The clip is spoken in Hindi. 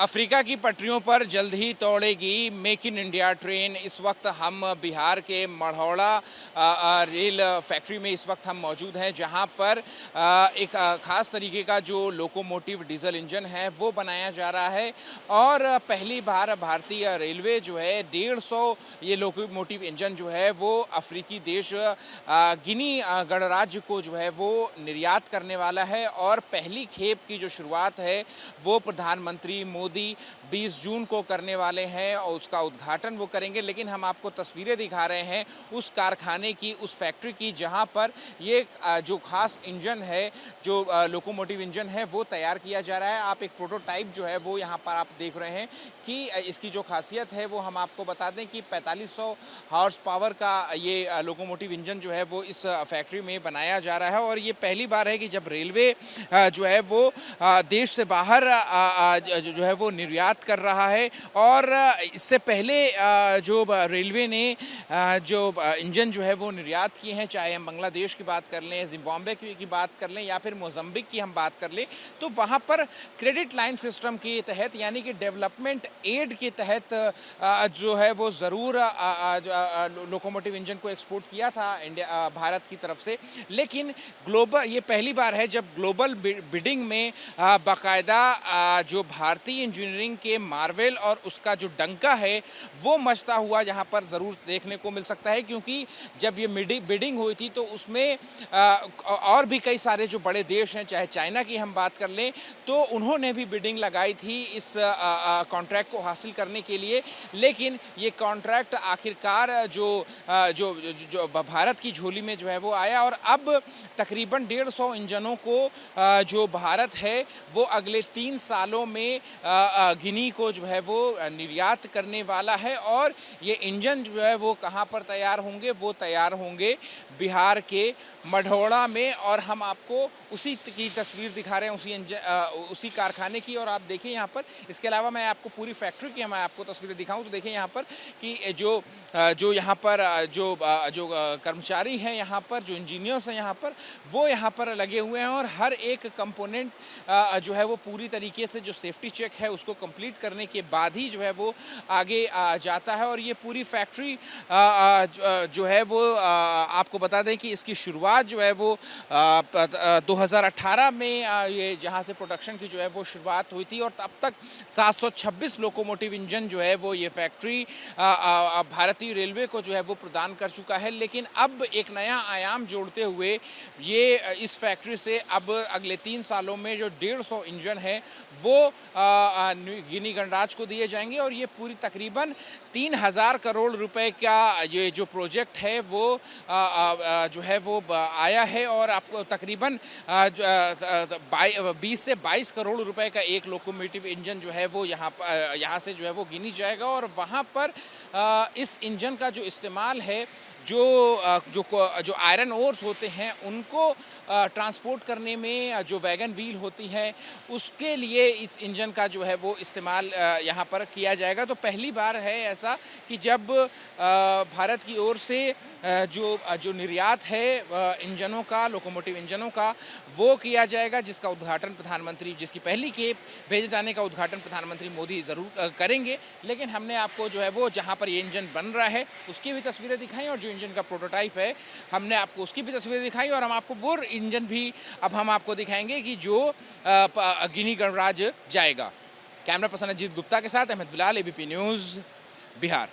अफ्रीका की पटरियों पर जल्द ही दौड़ेगी मेक इन इंडिया ट्रेन। इस वक्त हम बिहार के मढ़ौरा रेल फैक्ट्री में इस वक्त हम मौजूद हैं, जहां पर एक ख़ास तरीके का जो लोकोमोटिव डीजल इंजन है वो बनाया जा रहा है। और पहली बार भारतीय रेलवे जो है 150 ये लोकोमोटिव इंजन जो है वो अफ्रीकी देश गिनी गणराज्य को जो है वो निर्यात करने वाला है। और पहली खेप की जो शुरुआत है वो प्रधानमंत्री मोदी 20 जून को करने वाले हैं और उसका उद्घाटन वो करेंगे। लेकिन हम आपको तस्वीरें दिखा रहे हैं उस कारखाने की, उस फैक्ट्री की, जहां पर ये जो खास इंजन है, जो लोकोमोटिव इंजन है वो तैयार किया जा रहा है। आप एक प्रोटोटाइप जो है वो यहाँ पर आप देख रहे हैं कि इसकी जो खासियत है वो हम आपको बता दें कि 4500 हॉर्स पावर का ये लोकोमोटिव इंजन जो है वो इस फैक्ट्री में बनाया जा रहा है। और ये पहली बार है कि जब रेलवे जो है वो देश से बाहर जो है वो निर्यात कर रहा है। और इससे पहले जो रेलवे ने जो इंजन जो है वो निर्यात किए हैं, चाहे हम बांग्लादेश की बात कर लें, जिम्बाब्वे की बात कर लें या फिर मोज़म्बिक की हम बात कर लें, तो वहाँ पर क्रेडिट लाइन सिस्टम के तहत यानी कि डेवलपमेंट एड के तहत जो है वो ज़रूर लोकोमोटिव इंजन को एक्सपोर्ट किया था इंडिया भारत की तरफ से। लेकिन ग्लोबल ये पहली बार है जब ग्लोबल बिडिंग में बाकायदा जो भारतीय इंजीनियरिंग के मार्वेल और उसका जो डंका है वो मचता हुआ यहाँ पर ज़रूर देखने को मिल सकता है। क्योंकि जब ये बिडिंग हुई थी तो उसमें और भी कई सारे जो बड़े देश हैं, चाहे चाइना की हम बात कर लें, तो उन्होंने भी बिडिंग लगाई थी इस कॉन्ट्रैक्ट को हासिल करने के लिए। लेकिन ये कॉन्ट्रैक्ट आखिरकार जो भारत की झोली में जो है वो आया। और अब तकरीबन 150 इंजनों को जो भारत है वो अगले 3 सालों में गिनी को जो है वो निर्यात करने वाला है। और ये इंजन जो है वो कहाँ पर तैयार होंगे? वो तैयार होंगे बिहार के मढ़ौरा में। और हम आपको उसी की तस्वीर दिखा रहे हैं, उसी कारखाने की। और आप देखिए यहाँ पर, इसके अलावा मैं आपको पूरी फैक्ट्री की मैं आपको तस्वीरें दिखाऊं तो देखिए यहाँ पर कि जो यहाँ पर जो कर्मचारी हैं, यहाँ पर जो इंजीनियर्स हैं यहाँ पर, वो यहाँ पर लगे हुए हैं। और हर एक कंपोनेंट जो है वो पूरी तरीके से जो सेफ्टी चेक है उसको कंप्लीट करने के बाद ही जो है वो आगे जाता है। और ये पूरी फैक्ट्री जो है वो आपको बता दें कि इसकी शुरुआत जो है वो 2018 में ये जहाँ से प्रोडक्शन की जो है वो शुरुआत हुई थी। और तब तक 726 लोकोमोटिव इंजन जो है वो ये फैक्ट्री भारतीय रेलवे को जो है वो प्रदान कर चुका है। लेकिन अब एक नया आयाम जोड़ते हुए ये इस फैक्ट्री से अब अगले 3 सालों में जो 150 इंजन है वो गिनी गणराज्य को दिए जाएंगे। और ये पूरी तकरीबन 3000 करोड़ रुपए का ये जो प्रोजेक्ट है वो जो है वो आया है। और आपको तकरीबन 20 से 22 करोड़ रुपए का एक लोकोमोटिव इंजन जो है वो यहाँ से जो है वो गिनी जाएगा। और वहाँ पर इस इंजन का जो इस्तेमाल है, जो आयरन ओर्स होते हैं उनको ट्रांसपोर्ट करने में जो वैगन व्हील होती है उसके लिए इस इंजन का जो है वो इस्तेमाल यहाँ पर किया जाएगा। तो पहली बार है ऐसा कि जब भारत की ओर से जो निर्यात है इंजनों का, लोकोमोटिव इंजनों का, वो किया जाएगा, जिसका उद्घाटन जिसकी पहली खेप भेजे जाने का उद्घाटन प्रधानमंत्री मोदी ज़रूर करेंगे। लेकिन हमने आपको जो है वो जहाँ पर ये इंजन बन रहा है उसकी भी तस्वीरें दिखाई और जो इंजन का प्रोटोटाइप है हमने आपको उसकी भी तस्वीरें दिखाई। और हम आपको वो इंजन भी अब हम आपको दिखाएंगे कि जो गिनी गणराज्य जाएगा। कैमरा पर्सन अजीत गुप्ता के साथ अहमद बिलाल, एबीपी न्यूज़, बिहार।